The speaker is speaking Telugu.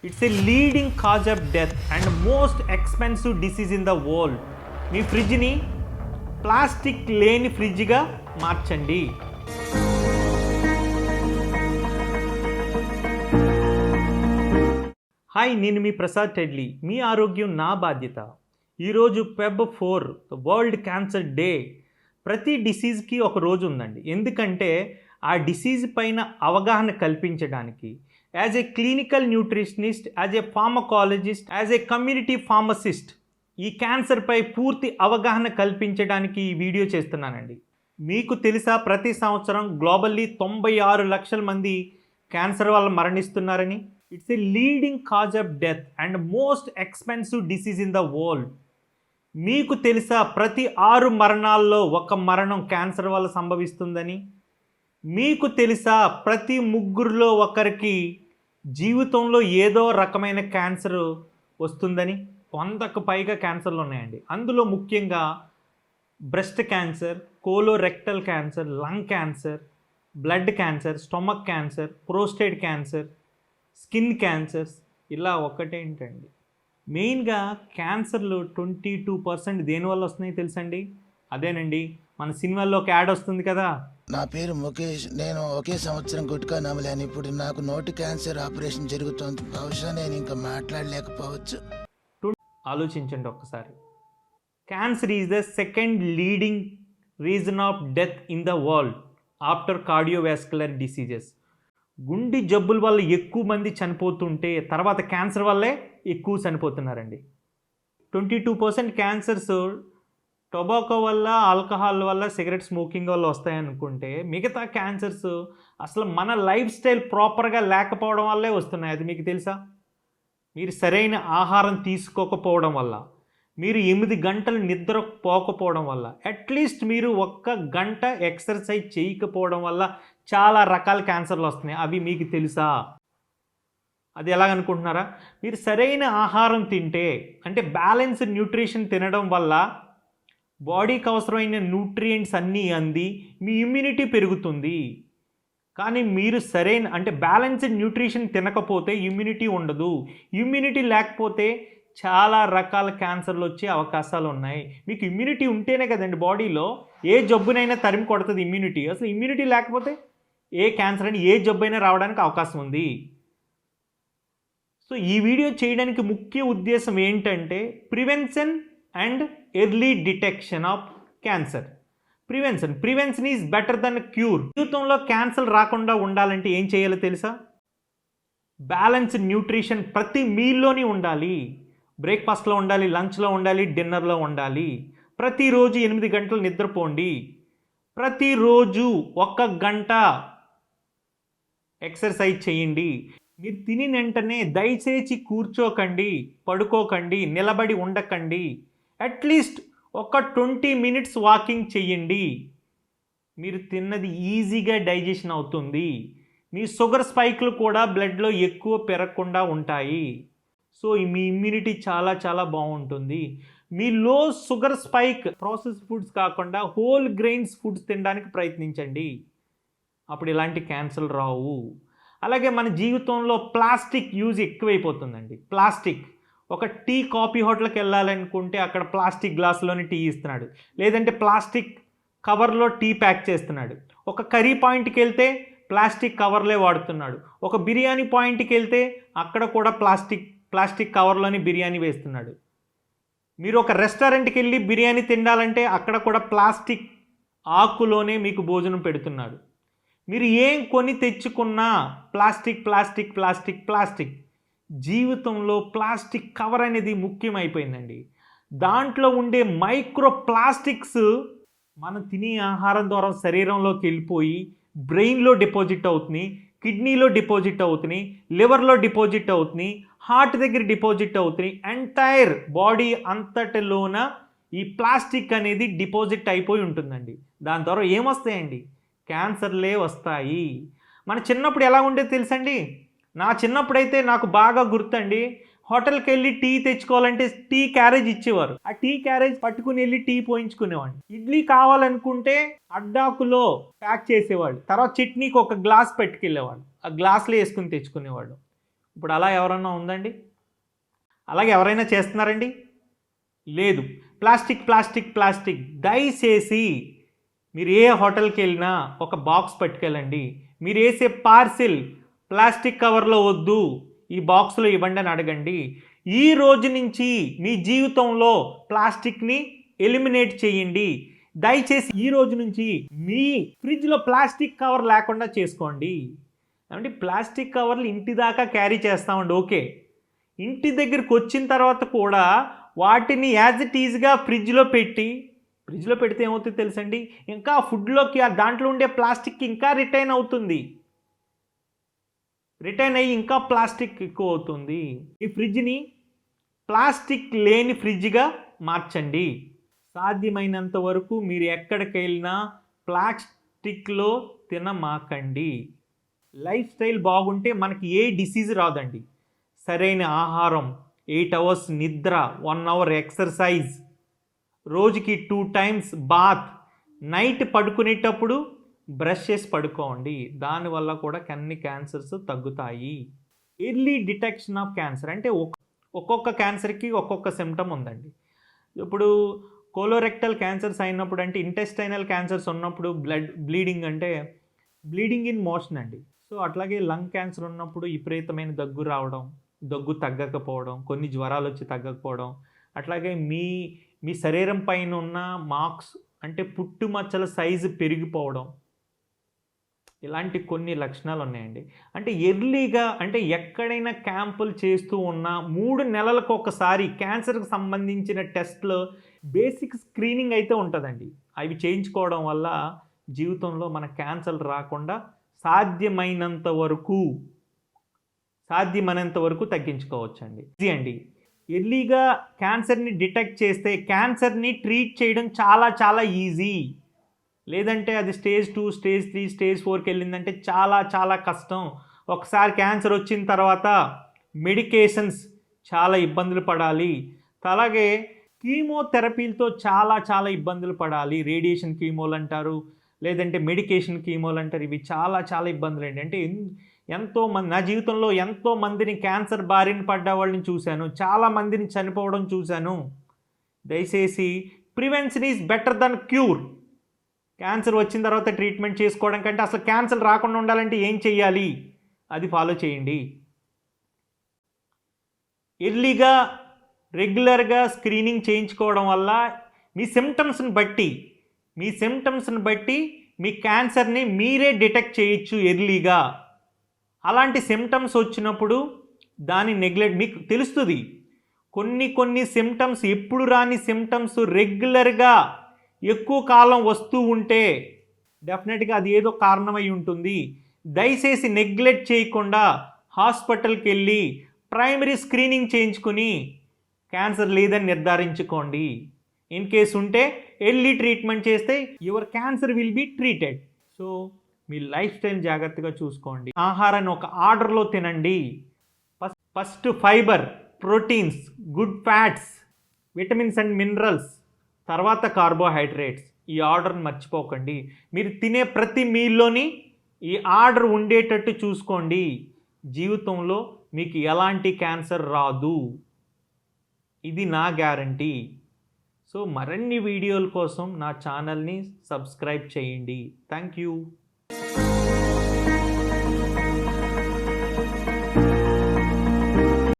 It's a leading cause of death and most expensive disease in the world. మీ ఫ్రిడ్జ్ని ప్లాస్టిక్ లేని ఫ్రిడ్జ్గా మార్చండి. హాయ్, నేను మీ ప్రసాద్ టెడ్లీ. మీ ఆరోగ్యం నా బాధ్యత. ఈరోజు Feb 4 వరల్డ్ క్యాన్సర్ డే. ప్రతి డిసీజ్కి ఒక రోజు ఉందండి. ఎందుకంటే ఆ డిసీజ్ పైన అవగాహన కల్పించడానికి as a clinical nutritionist, as a pharmacologist, as a community pharmacist ఈ క్యాన్సర్పై పూర్తి అవగాహన కల్పించడానికి ఈ వీడియో చేస్తున్నానండి. మీకు తెలుసా, ప్రతి సంవత్సరం గ్లోబల్లీ 96 లక్షల మంది క్యాన్సర్ వల్ల మరణిస్తున్నారని? It's a leading cause of death and most expensive disease in the world. మీకు తెలుసా, ప్రతి 6 మరణాల్లో ఒక మరణం క్యాన్సర్ వల్ల సంభవిస్తుందని? మీకు తెలుసా, ప్రతి 3లో ఒకరికి జీవితంలో ఏదో రకమైన క్యాన్సర్ వస్తుందని? 100కు పైగా క్యాన్సర్లు ఉన్నాయండి. అందులో ముఖ్యంగా breast cancer, colorectal cancer, lung cancer, blood cancer, stomach cancer, prostate cancer, skin cancers, ఇలా ఒకటేంటండి. మెయిన్గా క్యాన్సర్లు 22% దేనివల్ల వస్తున్నాయి తెలుసండి? అదేనండి, మన సినిమాల్లో ఒక యాడ్ వస్తుంది కదా, నా పేరు ముఖేష్, నేను ఒకే సంవత్సరం గుట్కా నమ్మలేను. ఇప్పుడు నాకు నోటి క్యాన్సర్ ఆపరేషన్ జరుగుతోంది. బహుశా నేను ఇంకా మాట్లాడలేకపోవచ్చు. ఆలోచించండి ఒక్కసారి. Cancer is the second leading reason of death in the world after cardiovascular diseases. గుండె జబ్బుల వల్ల ఎక్కువ మంది చనిపోతుంటే తర్వాత క్యాన్సర్ వల్లే ఎక్కువ చనిపోతున్నారండి. 22% క్యాన్సర్స్ టొబాకో వల్ల, ఆల్కహాల్ వల్ల, సిగరెట్ స్మోకింగ్ వల్ల వస్తాయనుకుంటే మిగతా క్యాన్సర్స్ అసలు మన లైఫ్ స్టైల్ ప్రాపర్గా లేకపోవడం వల్లే వస్తున్నాయి. అది మీకు తెలుసా? మీరు సరైన ఆహారం తీసుకోకపోవడం వల్ల, మీరు 8 గంటలు నిద్ర పోకపోవడం వల్ల, అట్లీస్ట్ మీరు 1 గంట ఎక్సర్సైజ్ చేయకపోవడం వల్ల చాలా రకాల క్యాన్సర్లు వస్తున్నాయి. అవి మీకు తెలుసా? అది ఎలాగనుకుంటున్నారా? మీరు సరైన ఆహారం తింటే, అంటే బ్యాలెన్స్డ్ న్యూట్రిషన్ తినడం వల్ల బాడీకి అవసరమైన న్యూట్రియంట్స్ అన్నీ అంది మీ ఇమ్యూనిటీ పెరుగుతుంది. కానీ మీరు సరైన అంటే బ్యాలెన్స్డ్ న్యూట్రిషన్ తినకపోతే ఇమ్యూనిటీ ఉండదు. ఇమ్యూనిటీ లేకపోతే చాలా రకాల క్యాన్సర్లు వచ్చే అవకాశాలు ఉన్నాయి. మీకు ఇమ్యూనిటీ ఉంటేనే కదండి బాడీలో ఏ జబ్బునైనా తరిమి కొడుతుంది ఇమ్యూనిటీ. అసలు ఇమ్యూనిటీ లేకపోతే ఏ క్యాన్సర్ అని, ఏ జబ్బు అయినా రావడానికి అవకాశం ఉంది. సో ఈ వీడియో చేయడానికి ముఖ్య ఉద్దేశం ఏంటంటే prevention and early detection of cancer. Prevention is better than cure. జీవితంలో క్యాన్సర్ రాకుండా ఉండాలంటే ఏం చేయాలో తెలుసా? బ్యాలెన్స్డ్ న్యూట్రిషన్ ప్రతి మీల్లోని ఉండాలి. బ్రేక్ఫాస్ట్లో ఉండాలి, లంచ్లో ఉండాలి, డిన్నర్లో ఉండాలి. ప్రతిరోజు 8 గంటలు నిద్రపోండి. ప్రతిరోజు 1 గంట ఎక్సర్సైజ్ చేయండి. మీరు తిని వెంటనే దయచేసి కూర్చోకండి, పడుకోకండి, నిలబడి ఉండకండి. అట్లీస్ట్ ఒక 20 మినిట్స్ వాకింగ్ చెయ్యండి. మీరు తిన్నది ఈజీగా డైజెషన్ అవుతుంది. మీ షుగర్ స్పైక్లు కూడా బ్లడ్లో ఎక్కువ పెరగకుండా ఉంటాయి. సో మీ ఇమ్యూనిటీ చాలా చాలా బాగుంటుంది. మీ లో షుగర్ స్పైక్ ప్రాసెస్ ఫుడ్స్ కాకుండా హోల్ గ్రెయిన్స్ ఫుడ్స్ తినడానికి ప్రయత్నించండి. అప్పుడు ఇలాంటి క్యాన్సర్లు రావు. అలాగే మన జీవితంలో ప్లాస్టిక్ యూజ్ ఎక్కువైపోతుందండి. ప్లాస్టిక్, ఒక టీ కాఫీ హోటల్కి వెళ్ళాలనుకుంటే అక్కడ ప్లాస్టిక్ గ్లాసులోని టీ ఇస్తున్నాడు, లేదంటే ప్లాస్టిక్ కవర్లో టీ ప్యాక్ చేస్తున్నాడు. ఒక కర్రీ పాయింట్కి వెళ్తే ప్లాస్టిక్ కవర్లే వాడుతున్నాడు. ఒక బిర్యానీ పాయింట్కి వెళ్తే అక్కడ కూడా ప్లాస్టిక్ కవర్లోని బిర్యానీ వేస్తున్నాడు. మీరు ఒక రెస్టారెంట్కి వెళ్ళి బిర్యానీ తినాలంటే అక్కడ కూడా ప్లాస్టిక్ ఆకులోనే మీకు భోజనం పెడుతున్నాడు. మీరు ఏం కొని తెచ్చుకున్నా ప్లాస్టిక్ ప్లాస్టిక్ ప్లాస్టిక్ ప్లాస్టిక్. జీవితంలో ప్లాస్టిక్ కవర్ అనేది ముఖ్యమైపోయిందండి. దాంట్లో ఉండే మైక్రో ప్లాస్టిక్స్ మనం తినే ఆహారం ద్వారా శరీరంలోకి వెళ్ళిపోయి బ్రెయిన్లో డిపాజిట్ అవుతున్నాయి, కిడ్నీలో డిపాజిట్ అవుతున్నాయి, లివర్లో డిపాజిట్ అవుతున్నాయి, హార్ట్ దగ్గర డిపాజిట్ అవుతున్నాయి. ఎంటైర్ బాడీ అంతటిలోన ఈ ప్లాస్టిక్ అనేది డిపాజిట్ అయిపోయి ఉంటుందండి. దాని ద్వారా ఏమొస్తాయండి? క్యాన్సర్లే వస్తాయి. మన చిన్నప్పుడు ఎలా ఉండేది తెలుసండి? నా చిన్నప్పుడైతే నాకు బాగా గుర్తండి, హోటల్కి వెళ్ళి టీ తెచ్చుకోవాలంటే టీ క్యారేజ్ ఇచ్చేవారు. ఆ టీ క్యారేజ్ పట్టుకుని వెళ్ళి టీ పోయించుకునేవాడిని. ఇడ్లీ కావాలనుకుంటే అడ్డాకులో ప్యాక్ చేసేవాళ్ళు. తర్వాత చట్నీకి ఒక గ్లాస్ పెట్టుకెళ్ళేవాళ్ళు, ఆ గ్లాస్లో వేసుకుని తెచ్చుకునేవాళ్ళు. ఇప్పుడు అలా ఎవరన్నా ఉందండి? అలాగే ఎవరైనా చేస్తున్నారండి? లేదు. Plastic plastic plastic. దయచేసి మీరు ఏ హోటల్కి వెళ్ళినా ఒక బాక్స్ పట్టుకెళ్ళండి. మీరు వేసే పార్సిల్ ప్లాస్టిక్ కవర్లో వద్దు, ఈ బాక్స్లో ఇవ్వండి అని అడగండి. ఈ రోజు నుంచి మీ జీవితంలో ప్లాస్టిక్ని ఎలిమినేట్ చేయండి. దయచేసి ఈ రోజు నుంచి మీ ఫ్రిడ్జ్లో ప్లాస్టిక్ కవర్ లేకుండా చేసుకోండి. అంటే ప్లాస్టిక్ కవర్లు ఇంటి దాకా క్యారీ చేస్తామండి, ఓకే. ఇంటి దగ్గరికి వచ్చిన తర్వాత కూడా వాటిని యాజ్ ఇట్ ఈజ్గా ఫ్రిడ్జ్లో పెడితే ఏమవుతుందో తెలుసండి, ఇంకా ఫుడ్లోకి దాంట్లో ఉండే ప్లాస్టిక్ ఇంకా రిటైన్ అవుతుంది. రిటైన్ అయ్యి ఇంకా ప్లాస్టిక్ ఎక్కువ అవుతుంది. ఈ ఫ్రిడ్జ్ని ప్లాస్టిక్ లేని ఫ్రిడ్జ్గా మార్చండి. సాధ్యమైనంత వరకు మీరు ఎక్కడికి వెళ్ళినా ప్లాస్టిక్లో తినమాకండి. లైఫ్ స్టైల్ బాగుంటే మనకి ఏ డిసీజ్ రాదండి. సరైన ఆహారం, 8 అవర్స్ నిద్ర, 1 అవర్ ఎక్సర్సైజ్, రోజుకి 2 టైమ్స్ బాత్, నైట్ పడుకునేటప్పుడు బ్రష్ చేసి పడుకోండి. దానివల్ల కూడా అన్ని క్యాన్సర్స్ తగ్గుతాయి. ఎర్లీ డిటెక్షన్ ఆఫ్ క్యాన్సర్ అంటే ఒక్కొక్క క్యాన్సర్కి ఒక్కొక్క సిమ్టమ్ ఉందండి. ఇప్పుడు కోలోరెక్టల్ క్యాన్సర్స్ అయినప్పుడు, అంటే ఇంటెస్టైనల్ క్యాన్సర్స్ ఉన్నప్పుడు బ్లీడింగ్ అంటే బ్లీడింగ్ ఇన్ మోషన్ అండి. సో అట్లాగే లంగ్ క్యాన్సర్ ఉన్నప్పుడు విపరీతమైన దగ్గు రావడం, దగ్గు తగ్గకపోవడం, కొన్ని జ్వరాలు వచ్చి తగ్గకపోవడం, అట్లాగే మీ శరీరం పైన ఉన్న మార్క్స్ అంటే పుట్టుమచ్చల సైజు పెరిగిపోవడం, ఇలాంటి కొన్ని లక్షణాలు ఉన్నాయండి. అంటే ఎర్లీగా, అంటే ఎక్కడైనా క్యాంపులు చేస్తూ ఉన్న 3 నెలలకు ఒకసారి క్యాన్సర్కి సంబంధించిన టెస్ట్లు, బేసిక్ స్క్రీనింగ్ అయితే ఉంటుందండి. అవి చేయించుకోవడం వల్ల జీవితంలో మన క్యాన్సర్ రాకుండా సాధ్యమైనంత వరకు తగ్గించుకోవచ్చండి. ఇది అండి, ఎర్లీగా క్యాన్సర్ని డిటెక్ట్ చేస్తే క్యాన్సర్ని ట్రీట్ చేయడం చాలా చాలా ఈజీ. లేదంటే అది స్టేజ్ 2, స్టేజ్ 3, స్టేజ్ 4కి వెళ్ళిందంటే చాలా చాలా కష్టం. ఒకసారి క్యాన్సర్ వచ్చిన తర్వాత మెడికేషన్స్ చాలా ఇబ్బందులు పడాలి. అలాగే కీమోథెరపీలతో చాలా చాలా ఇబ్బందులు పడాలి. రేడియేషన్ కీమోలు అంటారు, లేదంటే మెడికేషన్ కీమోలు అంటారు. ఇవి చాలా చాలా ఇబ్బందులు అండి. అంటే ఎంతోమంది, నా జీవితంలో ఎంతోమందిని క్యాన్సర్ బారిన పడ్డ వాళ్ళని చూశాను, చాలామందిని చనిపోవడం చూశాను. దయచేసి prevention is better than cure. Cancer వచ్చిన తర్వాత ట్రీట్మెంట్ చేసుకోవడం కంటే అసలు క్యాన్సర్ రాకుండా ఉండాలంటే ఏం చెయ్యాలి అది ఫాలో చేయండి. ఎర్లీగా రెగ్యులర్గా స్క్రీనింగ్ చేయించుకోవడం వల్ల మీ సిమ్టమ్స్ని బట్టి మీ క్యాన్సర్ని మీరే డిటెక్ట్ చేయొచ్చు ఎర్లీగా. అలాంటి సిమ్టమ్స్ వచ్చినప్పుడు దాని నెగ్లెక్ట్ మీకు తెలుస్తుంది. కొన్ని సిమ్టమ్స్, ఎప్పుడు రాని సిమ్టమ్స్ రెగ్యులర్గా ఎక్కువ కాలం వస్తూ ఉంటే డెఫినెట్గా అది ఏదో కారణమై ఉంటుంది. దయచేసి నెగ్లెక్ట్ చేయకుండా హాస్పిటల్కి వెళ్ళి ప్రైమరీ స్క్రీనింగ్ చేయించుకుని క్యాన్సర్ లేదని నిర్ధారించుకోండి. ఇన్ కేస్ ఉంటే ఎర్లీ ట్రీట్మెంట్ చేస్తే your cancer will be treated. So మీ లైఫ్ స్టైల్ జాగ్రత్తగా చూసుకోండి. ఆహారాన్ని ఒక ఆర్డర్లో తినండి. First fibre, proteins, good fats, vitamins and minerals, తర్వాత కార్బోహైడ్రేట్స్. ఈ ఆర్డర్ని మర్చిపోకండి. మీరు తినే ప్రతి మీల్లోని ఈ ఆర్డర్ ఉండేటట్టు చూసుకోండి. జీవితంలో మీకు ఎలాంటి క్యాన్సర్ రాదు, ఇది నా గ్యారంటీ. సో మరిన్ని వీడియోల కోసం నా ఛానల్ని సబ్స్క్రైబ్ చేయండి. Thank you.